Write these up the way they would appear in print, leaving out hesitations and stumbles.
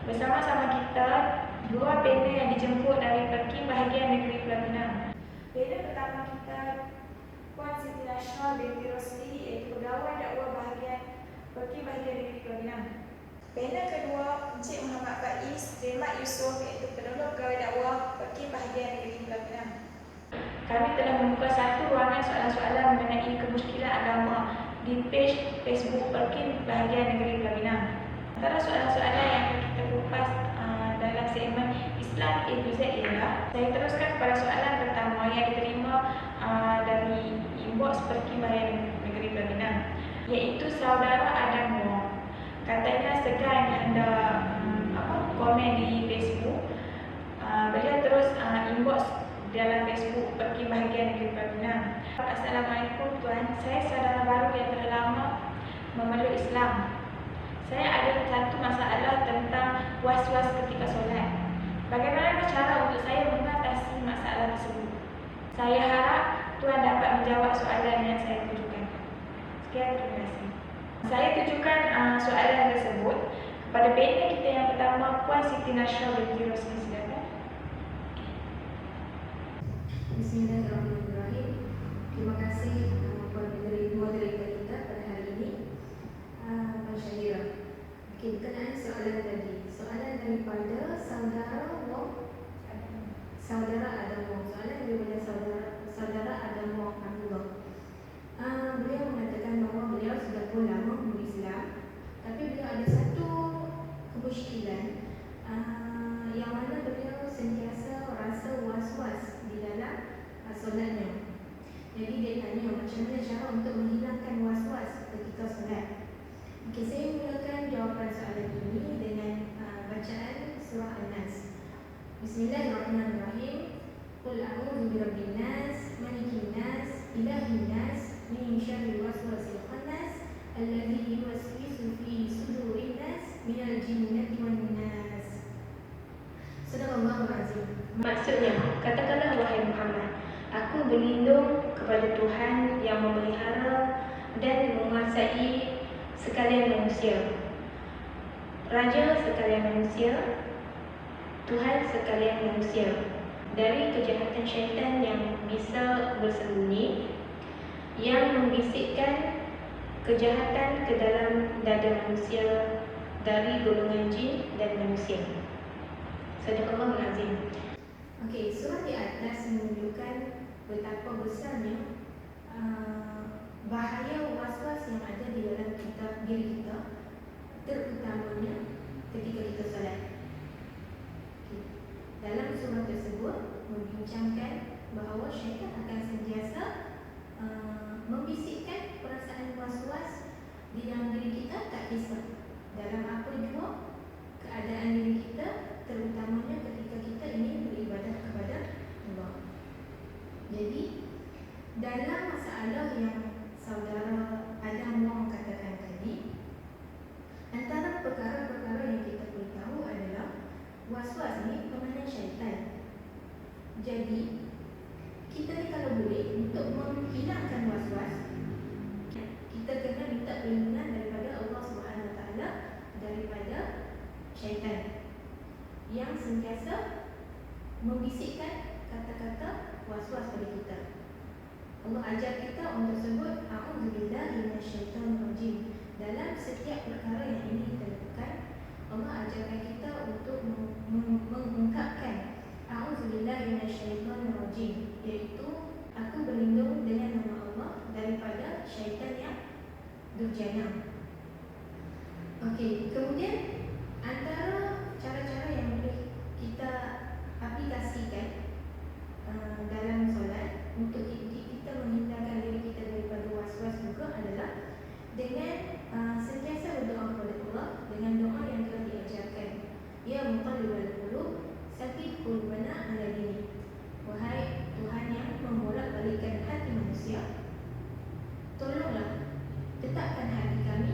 Bersama-sama kita, dua pena yang dijemput dari Peking bahagian negeri Pulau Pinang. Pena pertama kita, Puan Siti Nasyhah binti Rosli, iaitu pegawai dakwah bahagian Peking bahagian negeri Pulau Pinang. Pena kedua, Encik Muhammad Faiz bin Mat Yusof, iaitu penolong pegawai dakwah Peking bahagian negeri Pulau Pinang. Kami telah membuka satu ruangan soalan-soalan mengenai kemusykilan agama di page Facebook Peking bahagian negeri Pulau Pinang. Antara soalan-soalan yang kita kupas dalam segmen Islam A to Z ialah, saya teruskan kepada soalan pertama yang diterima dari inbox Peking bahagian negeri Pulau Pinang, iaitu saudara Adam Wong. Katanya segan hendak komen di Facebook. Beliau terus inbox dalam Facebook Peking bahagian negeri Pulau Pinang. Assalamualaikum Tuan, saya saudara baru yang telah lama memeluk Islam. Saya ada satu masalah tentang was-was ketika solat. Bagaimana cara untuk saya mengatasi masalah tersebut? Saya harap Tuan dapat menjawab soalan yang saya tujukan. Sekian, terima kasih. Saya tujukan soalan tersebut kepada pena kita yang pertama, Puan Siti Nasyhah binti Rosli. Silakan. Bismillahirrahmanirrahim. Terima kasih kepada moderator kita pada hari ini, Puan Syahira. Berkenaan soalan tadi, soalan daripada saudara Wong, saudara Adam Wong, soalan daripada saudara Adam Wong Abdullah. Beliau mengatakan bahawa beliau sudah pun lama berislam, tapi beliau ada satu kemusykilan yang mana beliau sentiasa rasa was-was di dalam solatnya. Jadi dia tanya macam mana cara untuk menghilangkan was-was ketika solat. Okey, saya mulakan jawapan soalan ini dengan bacaan surah An-Nas. Bismillahirrahmanirrahim. Qul a'udzu birabbin nas, malikin nas, ilahin nas, min syarril waswasil khannas, alladzi yuwaswisu fi sudurin nas, minal jinnati wan nas. Sadaqallahul azim. Maksudnya, katakanlah wahai Muhammad, aku berlindung kepada Tuhan yang memelihara dan menguasai sekalian manusia, Raja sekalian manusia, Tuhan sekalian manusia, dari kejahatan syaitan yang bisa bersembunyi, yang membisikkan kejahatan ke dalam dada manusia dari golongan jin dan manusia. Sadaqallahul azim. Okey, surah di atas menunjukkan betapa besarnya bahaya was-was yang ada di dalam diri kita, terutamanya ketika kita solat. Okay. Dalam surah tersebut membincangkan bahawa syaitan akan sentiasa membisikkan perasaan was-was di dalam diri kita, tak kisah dalam apa jua keadaan diri kita, terutamanya ketika kita ingin beribadah kepada Allah. Jadi dalam masalah yang saudara Adam Wong katakan tadi, antara perkara-perkara yang kita perlu tahu adalah was-was ni permainan syaitan. Jadi kita ni kalau boleh untuk menghilangkan was-was, kita kena minta perlindungan daripada Allah Subhanahu Wa Taala daripada syaitan yang sentiasa membisikkan kata-kata was-was pada kita. Allah ajar kita untuk sebut a'udzubillahi minasyaitonirrajim dalam setiap perkara yang ingin kita lakukan. Allah ajarkan kita untuk mengungkapkan a'udzubillahi minasyaitonirrajim, iaitu aku berlindung dengan nama Allah daripada syaitan yang durjana. Okey, kemudian antara cara-cara yang boleh kita aplikasikan dalam solat untuk kita menghindarkan diri kita daripada was-was juga adalah dengan sentiasa berdoa kepada Allah dengan doa yang telah diajarkan. Ya muqallibal qulub, tsabbit qulubana ala dinik. Wahai Tuhan yang membolak-balikkan hati manusia, tolonglah tetapkan hati kami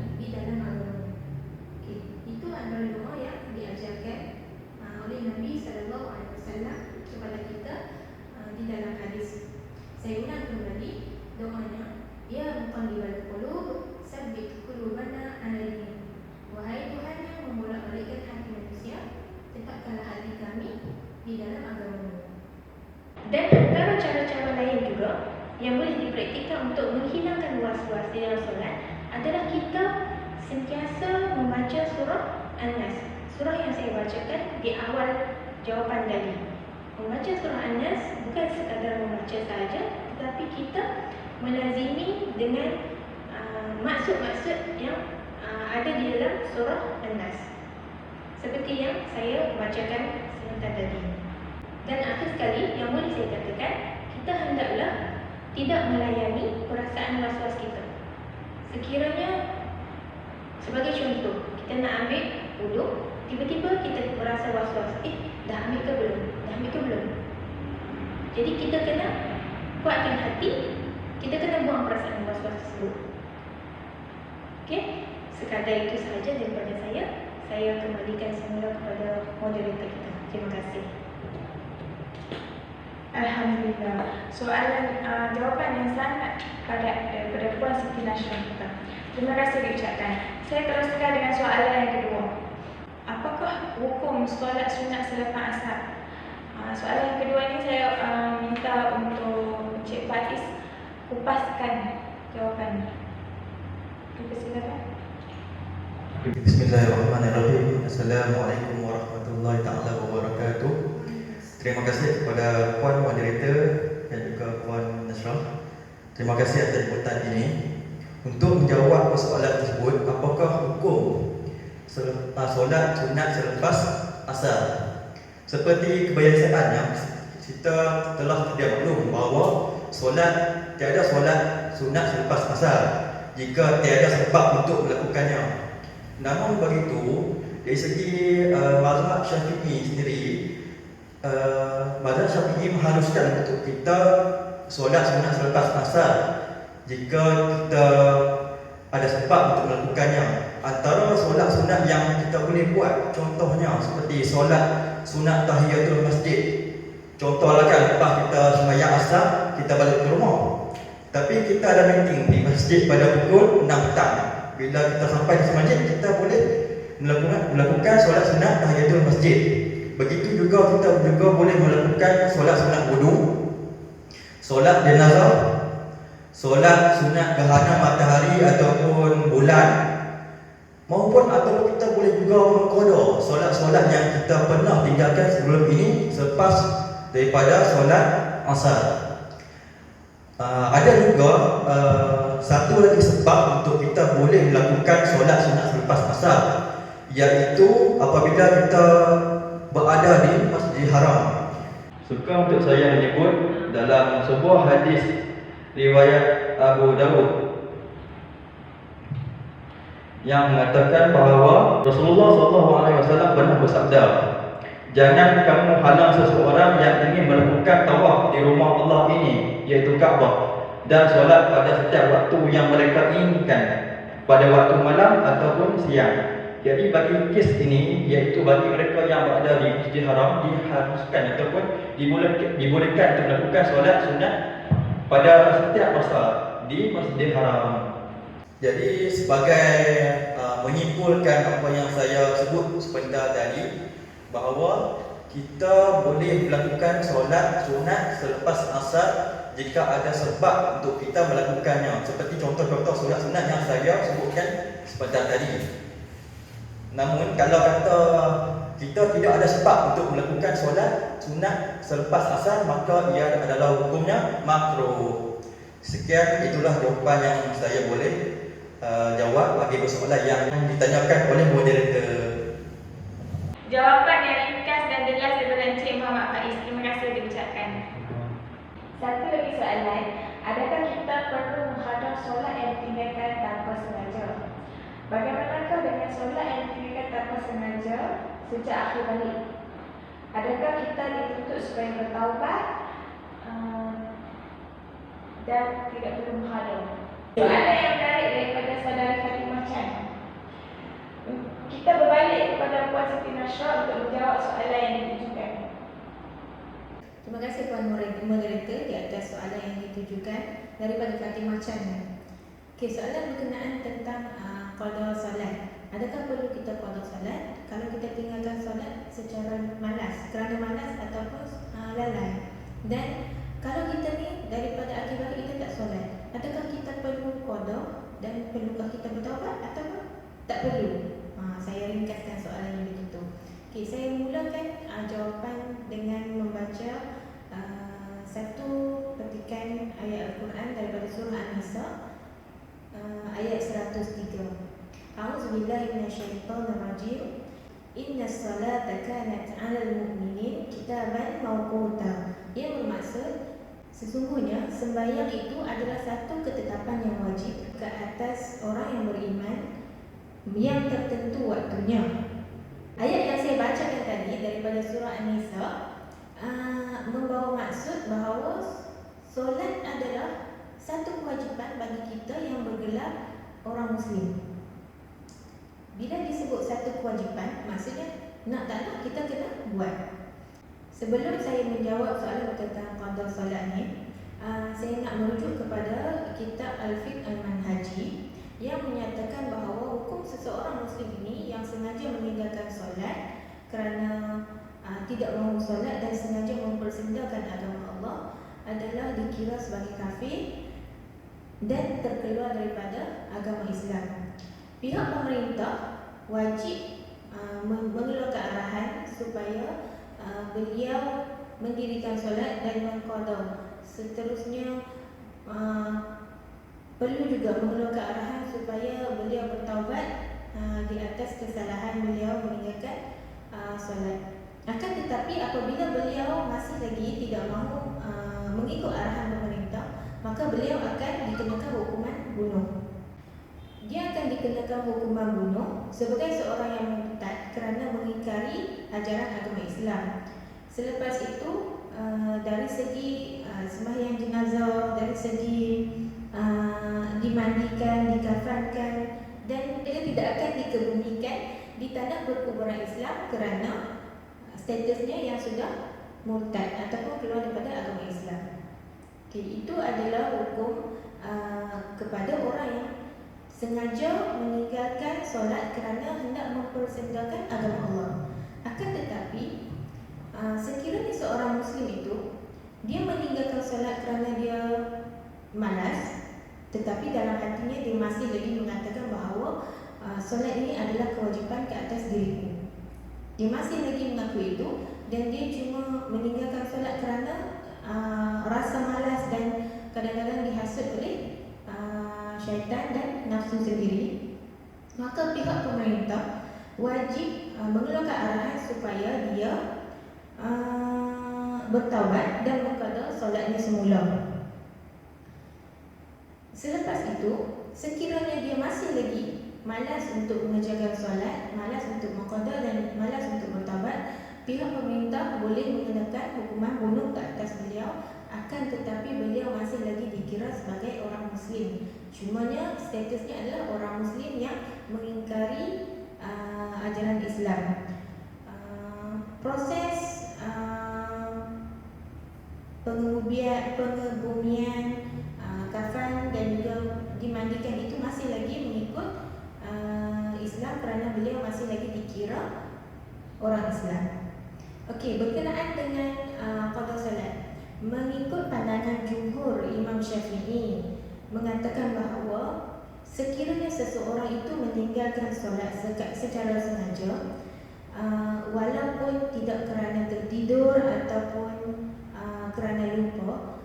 untuk menghilangkan was-was di dalam solat adalah kita sentiasa membaca surah An-Nas. Surah yang saya bacakan di awal jawapan tadi. Membaca surah An-Nas bukan sekadar membaca sahaja, tetapi kita melazimi dengan maksud-maksud yang ada di dalam surah An-Nas, seperti yang saya bacakan sebentar tadi. Dan akhir sekali yang boleh saya katakan, kita hendaklah tidak melayani perasaan was-was kita. Sekiranya, sebagai contoh, kita nak ambil wuduk, tiba-tiba kita merasa was-was, dah ambil ke belum? Dah ambil ke belum? Jadi kita kena kuatkan hati, kita kena buang perasaan was-was tersebut. Okey, sekadar itu sahaja daripada saya. Saya kembalikan semula kepada moderator kita. Terima kasih. Alhamdulillah. Jawapan yang sangat padat daripada Puan Siti Nashron kita. Terima kasih diucapkan. Saya teruskan dengan soalan yang kedua. Apakah hukum solat sunat selepas asar? Soalan yang kedua ini saya minta untuk Encik Faiz kupaskan jawapannya. Silakan. Bismillahirrahmanirrahim. Assalamualaikum warahmatullahi taala wabarakatuh. Terima kasih kepada Puan Moderator dan juga Puan Nashron. Terima kasih atas jemputan ini. Untuk menjawab persoalan tersebut, apakah hukum solat sunat selepas asar? Seperti kebiasaannya, kita telah sedia maklum bahawa tiada solat sunat selepas asar jika tiada sebab untuk melakukannya. Namun begitu, dari segi mazhab Syafi'i sendiri, mazhab Syafi'i mengharuskan untuk kita solat sunat selepas asar jika kita ada sebab untuk melakukannya. Antara solat sunat yang kita boleh buat, contohnya seperti solat sunat tahiyatul masjid. Contohlah kan, lepas kita sembahyang asar, kita balik ke rumah, tapi kita ada meeting di masjid pada pukul 6 petang. Bila kita sampai di masjid, kita boleh melakukan solat sunat tahiyatul masjid. Begitu juga kita juga boleh melakukan solat sunat wudu, solat jenazah, solat sunat gerhana matahari ataupun bulan, ataupun kita boleh juga mengqada solat-solat yang kita pernah tinggalkan sebelum ini selepas daripada solat asar. Ada juga satu lagi sebab untuk kita boleh melakukan solat sunat selepas asar, iaitu apabila kita berada di Masjidil Haram. Suka untuk saya menyebut dalam sebuah hadis riwayat Abu Dawud yang mengatakan bahawa Rasulullah SAW pernah bersabda, jangan kamu halang seseorang yang ingin melakukan tawaf di rumah Allah ini, iaitu Kaabah, dan solat pada setiap waktu yang mereka inginkan, pada waktu malam ataupun siang. Jadi bagi kes ini, iaitu bagi mereka yang berada di Masjidil Haram, diharuskan ataupun dibolehkan untuk melakukan solat sunat pada setiap masa di Masjidil Haram. Jadi sebagai menyimpulkan apa yang saya sebut sebentar tadi, bahawa kita boleh melakukan solat sunat selepas asar jika ada sebab untuk kita melakukannya, seperti contoh-contoh solat sunat yang saya sebutkan sebentar tadi. Namun kalau kata kita tidak ada sebab untuk melakukan solat sunat selepas asar, maka ia adalah hukumnya makruh. Sekian, itulah jawapan yang saya boleh jawab bagi persoalan yang ditanyakan oleh moderator. Jawapan yang ringkas dan jelas daripada Encik Muhammad Faiz. Terima kasih diucapkan. Satu lagi soalan, adakah kita perlu menghadap solat yang ditinggalkan tanpa sengaja? Bagaimanakah dengan solat yang ditinggalkan tanpa sengaja sejak akhir balik? Adakah kita dituntut supaya bertaubat dan tidak perlu menghadap? Soalan yang menarik daripada saudara Fatimah Chan. Kita berbalik kepada Puan Siti Nashron untuk menjawab soalan yang ditujukan. Terima kasih Puan Moderator di atas soalan yang ditujukan daripada Fatimah Chan. Okey, soalan berkenaan tentang qada solat. Adakah perlu kita qada solat kalau kita tinggalkan solat secara malas, kerana malas ataupun lalai? Dan kalau kita ni daripada akibat kita tak solat, adakah kita perlu qada dan perlukah kita bertaubat atau tak perlu? Saya ringkaskan soalan yang begitu. Okey, saya mulakan jawapan dengan membaca satu petikan ayat Al-Quran daripada surah An-Nisa ayat 103. A'udzubillahi minasyaitonirrajim. Innas salata kanat 'alal mu'minin kitaban mawquta. Ia bermaksud sesungguhnya sembahyang itu adalah satu ketetapan yang wajib ke atas orang yang beriman yang tertentu waktunya. Ayat yang saya bacakan tadi daripada surah An-Nisa membawa maksud bahawa solat adalah satu kewajipan bagi kita yang bergelar orang Muslim. Bila disebut satu kewajipan, maksudnya nak tak nak kita kena buat. Sebelum saya menjawab soalan berkaitan qada solat ni, saya nak merujuk kepada kitab Al-Fiqh Al-Manhaji yang menyatakan bahawa hukum seseorang Muslim ini yang sengaja meninggalkan solat kerana tidak mahu solat dan sengaja mempersendakan agama Allah adalah dikira sebagai kafir dan terkeluar daripada agama Islam. Pihak pemerintah wajib mengeluarkan arahan supaya beliau mendirikan solat dan mengqada. Seterusnya perlu juga mengeluarkan arahan supaya beliau bertaubat di atas kesalahan beliau meninggalkan solat. Akan tetapi apabila beliau masih lagi tidak mahu mengikut arahan pemerintah, maka beliau akan dikenakan hukuman bunuh. Dia akan dikenakan hukuman bunuh sebagai seorang yang murtad kerana mengingkari ajaran agama Islam. Selepas itu dari segi sembahyang jenazah, dari segi dimandikan, dikafankan, dan dia tidak akan dikebumikan di tanah berkuburan Islam kerana statusnya yang sudah murtad ataupun keluar daripada agama Islam. Okay, itu adalah hukum kepada orang yang sengaja meninggalkan solat kerana hendak mempersendakan agama Allah. Akan tetapi sekiranya seorang Muslim itu dia meninggalkan solat kerana dia malas, tetapi dalam hatinya dia masih lagi mengatakan bahawa solat ini adalah kewajipan ke atas diriku. Dia masih lagi mengaku itu dan dia cuma meninggalkan solat kerana rasa malas dan kadang-kadang dihasut oleh syaitan dan nafsu sendiri, maka pihak pemerintah wajib mengeluarkan arahan supaya dia bertaubat dan mengqada solatnya semula. Selepas itu, sekiranya dia masih lagi malas untuk mengerjakan solat, malas untuk mengqada dan malas untuk bertaubat, pihak pemerintah boleh mengenakan hukuman bunuh ke atas beliau. Akan tetapi beliau masih lagi dikira sebagai orang Muslim. Cumanya statusnya adalah orang Muslim yang mengingkari ajaran Islam. Proses pengebumian kafan dan juga dimandikan itu masih lagi mengikut Islam kerana beliau masih lagi dikira orang Islam. Okey, berkenaan dengan qada solat, mengikut pandangan jumhur Imam Syafi'i mengatakan bahawa sekiranya seseorang itu meninggalkan solat secara sengaja, walaupun tidak kerana tertidur ataupun kerana lupa,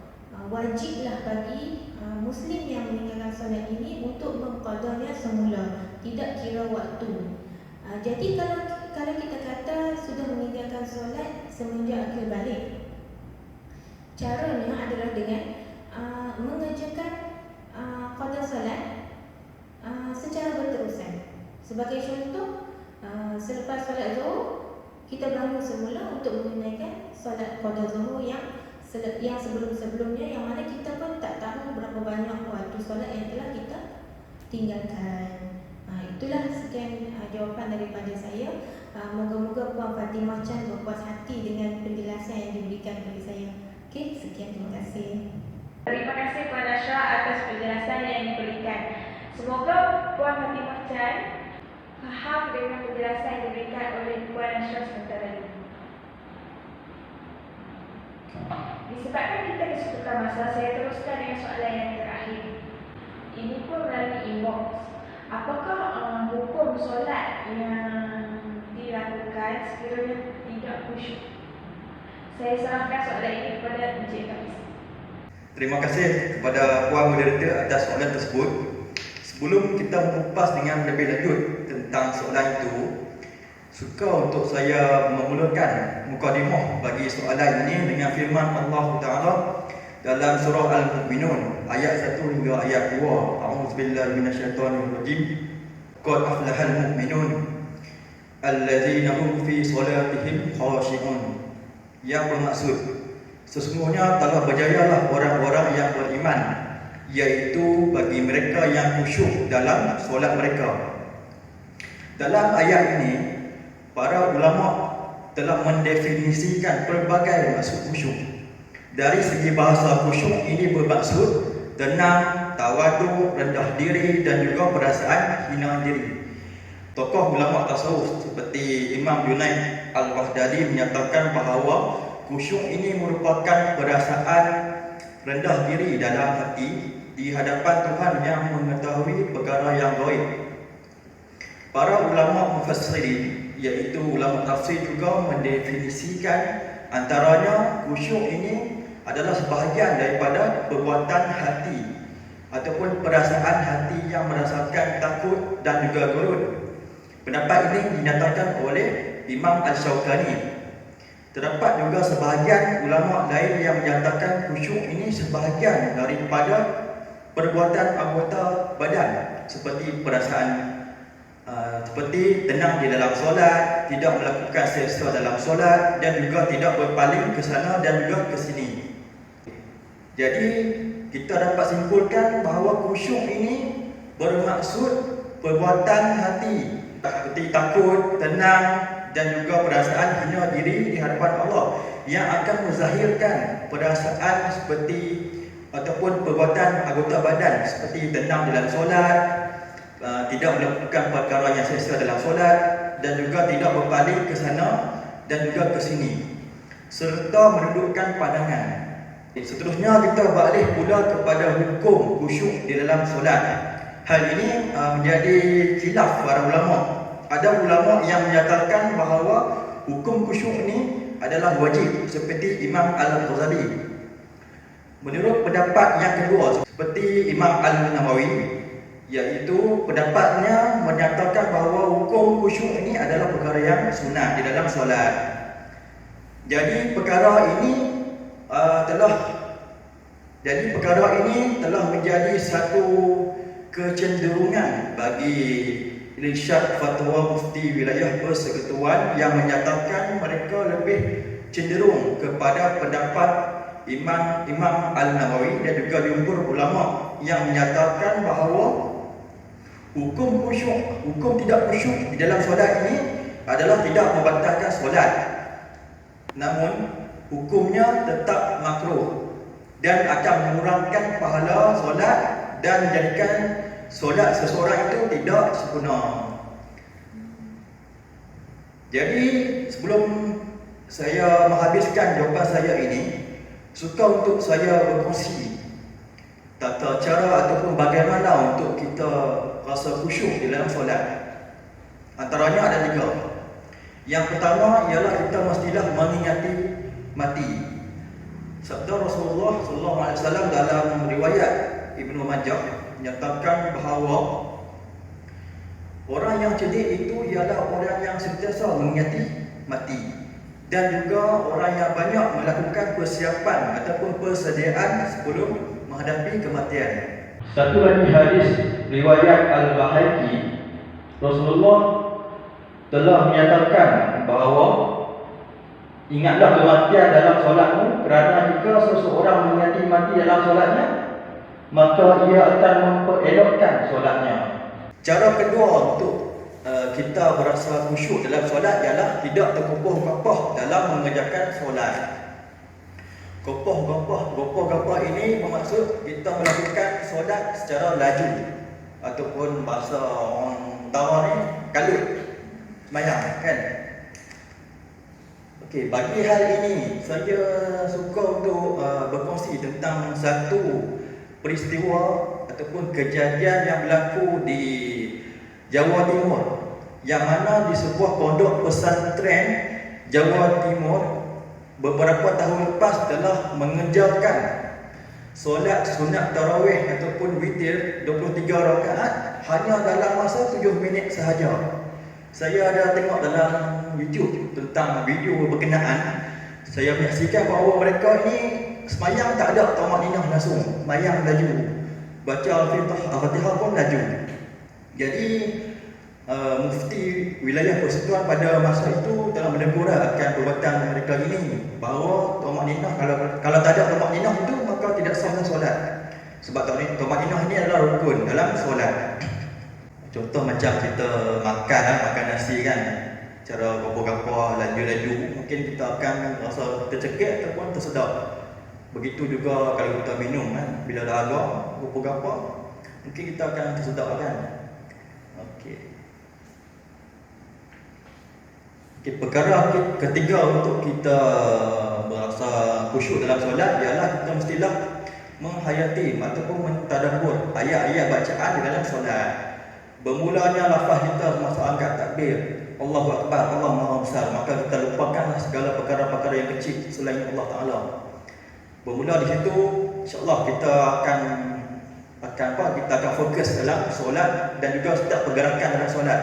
wajiblah bagi Muslim yang meninggalkan solat ini untuk mengqadanya semula, tidak kira waktu. Jadi kalau kita kata sudah meninggalkan solat semenjak akil balik, caranya adalah dengan mengerjakan qada solat secara berterusan. Sebagai contoh, selepas solat Zuhur kita bangun semula untuk menunaikan solat qada Zuhur yang sebelum-sebelumnya, yang mana kita pun tak tahu berapa banyak waktu solat yang telah kita tinggalkan. Itulah sekian jawapan daripada saya. Moga-moga Puan Fatimah Chan berpuas hati dengan penjelasan yang diberikan kepada saya. Okey, sekian, terima kasih. Terima kasih Puan Ashra atas penjelasan yang diberikan. Semoga Puan Fatimah Chan faham dengan penjelasan yang diberikan oleh Puan Ashra sebentar tadi. Disebabkan kita kesulitan masa, saya teruskan dengan soalan yang terakhir. Ini pun melalui inbox. Apakah hukum solat yang dilakukan sekiranya tidak khusyuk? Saya serahkan soalan ini kepada Encik Hafiz. Terima kasih kepada Puan Moderator atas soalan tersebut. Sebelum kita mengupas dengan lebih lanjut tentang soalan itu, suka untuk saya memulakan mukadimah bagi soalan ini dengan firman Allah Ta'ala dalam surah Al-Mu'minun ayat 1 hingga ayat 2. A'udzubillahi minasyaitonirrajim. Qad aflahal mu'minun alladzina hum fi salatihim khashi'un. Yang bermaksud, sesungguhnya telah berjayalah orang-orang yang beriman, iaitu bagi mereka yang khusyuk dalam solat mereka. Dalam ayat ini, para ulama telah mendefinisikan pelbagai maksud khusyuk. Dari segi bahasa, khusyuk ini bermaksud tenang, tawaduk, rendah diri dan juga perasaan hina diri. Tokoh ulama tasawuf seperti Imam Junaid Al-Baghdadi menyatakan bahawa khusyuk ini merupakan perasaan rendah diri dalam hati di hadapan Tuhan yang mengetahui perkara yang gaib. Para ulama mufassirin, iaitu ulama tafsir, juga mendefinisikan antaranya khusyuk ini adalah sebahagian daripada perbuatan hati ataupun perasaan hati yang merasakan takut dan juga gerun. Pendapat ini dinyatakan oleh Imam Al-Shawkani. Terdapat juga sebahagian ulama lain yang menyatakan khusyuk ini sebahagian daripada perbuatan anggota badan seperti perasaan seperti tenang di dalam solat, tidak melakukan sia-sia dalam solat dan juga tidak berpaling ke sana dan juga ke sini. Jadi kita dapat simpulkan bahawa khusyuk ini bermaksud perbuatan hati seperti takut, tenang dan juga perasaan hina diri di hadapan Allah yang akan menzahirkan perasaan seperti ataupun perbuatan anggota badan seperti tenang dalam solat, tidak melakukan perkara yang sia-sia dalam solat dan juga tidak berpaling ke sana dan juga ke sini serta menundukkan pandangan. Seterusnya kita balik pula kepada hukum khusyuk di dalam solat. Hal ini menjadi khilaf para ulama. Ada ulama yang menyatakan bahawa hukum khusyuk ini adalah wajib seperti Imam Al-Ghazali. Menurut pendapat yang kedua seperti Imam Al-Nawawi, iaitu pendapatnya menyatakan bahawa hukum khusyuk ini adalah perkara yang sunat di dalam solat. Jadi perkara ini telah menjadi satu kecenderungan bagi Irsyad Fatwa Mufti Wilayah Persekutuan yang menyatakan mereka lebih cenderung kepada pendapat Imam Al-Nawawi dan juga jumhur ulama yang menyatakan bahawa hukum tidak khusyuk di dalam solat ini adalah tidak membatalkan solat, namun hukumnya tetap makruh dan akan mengurangkan pahala solat dan menjadikan solat seseorang itu tidak sempurna. Jadi sebelum saya menghabiskan jawapan saya ini, suka untuk saya berkongsi tata cara ataupun bagaimana untuk kita rasa khusyuk di dalam solat. Antaranya ada 3. Yang pertama ialah kita mestilah mengingati mati. Sabda Rasulullah SAW dalam riwayat Ibnu Majah menyatakan bahawa orang yang cerdik itu ialah orang yang sentiasa mengingati mati dan juga orang yang banyak melakukan persiapan ataupun persediaan sebelum menghadapi kematian. Satu lagi hadis riwayat Al-Baihaqi, Rasulullah telah menyatakan bahawa ingatlah kematian dalam solatmu, kerana jika seseorang mengingati mati dalam solatnya, maka ia akan memperelokkan solatnya. Cara kedua untuk kita berasa khusyuk dalam solat ialah tidak tergopoh-gopoh dalam mengerjakan solat. Gopoh-gopoh ini bermaksud kita melakukan solat secara laju ataupun bahasa orang Tawar ni kalut semayang kan. Okey, bagi hal ini saya suka untuk berkongsi tentang satu peristiwa ataupun kejadian yang berlaku di Jawa Timur, yang mana di sebuah pondok pesantren Jawa Timur beberapa tahun lepas telah mengejarkan solat sunat tarawih ataupun witir 23 rakaat hanya dalam masa 7 minit sahaja. Saya ada tengok dalam YouTube tentang video berkenaan. Saya menyaksikan bahawa mereka ini semayang tak ada tamak-ninah langsung, semayang laju, baca Al-Fatihah pun laju. Jadi Mufti Wilayah Persekutuan pada masa itu telah menegur akan perbuatan mereka ini, bahawa tamak-ninah, kalau tak ada tamak-ninah itu maka tidak sahlah solat. Sebab tamak-ninah ini adalah rukun dalam solat. Contoh macam kita makan nasi kan, cara gapa-gapa, laju-laju, mungkin kita akan rasa tercekik ataupun tersedap. Begitu juga kalau kita minum kan, bila dah agak gapa-gapa, mungkin kita akan tersedap kan. Okey. Perkara ketiga untuk kita berasa khusyuk dalam solat ialah kita mestilah menghayati ataupun mentadabbur ayat-ayat bacaan di dalam solat. Bermulanya lafaz kita semasa angkat takbir, Allahu Akbar, Allah Maha Besar, maka kita lupakanlah segala perkara-perkara yang kecil selain Allah Taala. Bermula di situ, insya-Allah kita akan kita akan fokus dalam solat dan juga setiap pergerakan dalam solat.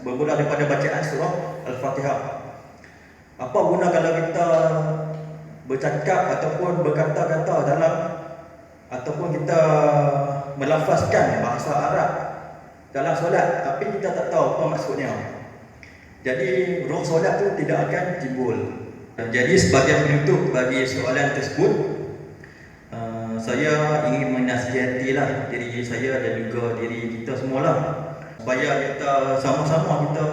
Bermula daripada bacaan surah Al-Fatihah. Apa guna kalau kita bercakap ataupun berkata-kata dalam, ataupun kita melafazkan bahasa Arab dalam solat tapi kita tak tahu apa maksudnya. Jadi roh solat tu tidak akan timbul. Jadi sebagai penutup bagi soalan tersebut, saya ingin menasihatilah diri saya dan juga diri kita semualah, supaya kita sama-sama kita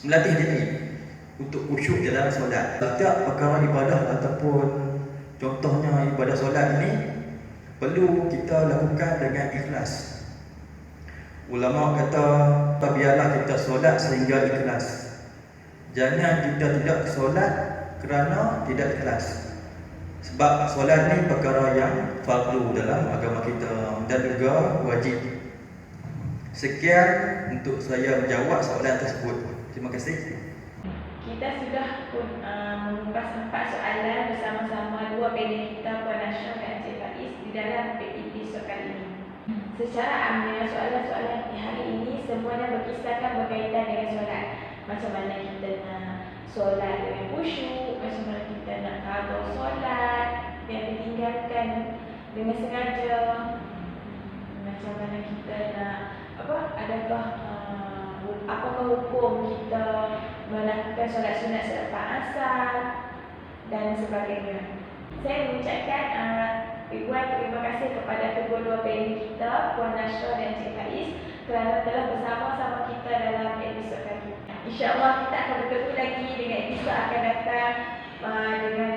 melatih diri untuk khusyuk dalam solat. Setiap perkara ibadah ataupun contohnya ibadah solat ini perlu kita lakukan dengan ikhlas. Ulama kata, biarlah kita solat sehingga ikhlas. Jangan kita tidak solat kerana tidak ikhlas. Sebab solat ni perkara yang fardu dalam agama kita dan juga wajib. Sekian untuk saya menjawab soalan tersebut. Terima kasih. Kita sudah pun mengupas 4 soalan bersama-sama dua panel kita, Puan Nashrah dan Encik Faiz, di dalam episod kali ini. Secara amnya, soalan-soalan hari ini semuanya berkisahkan berkaitan dengan solat. Macam mana kita nak solat dengan khusyuk, macam mana kita nak qada solat yang ditinggalkan dengan sengaja, macam mana kita nak apakah hukum kita melakukan solat sunat selepas asar dan sebagainya. Saya mengucapkan ribuan terima kasih kepada kedua-dua panel kita, Puan Nashrah dan Encik Faiz, kerana telah bersama-sama kita dalam episod kali ini. InsyaAllah kita akan bertemu lagi dengan episod akan datang dengan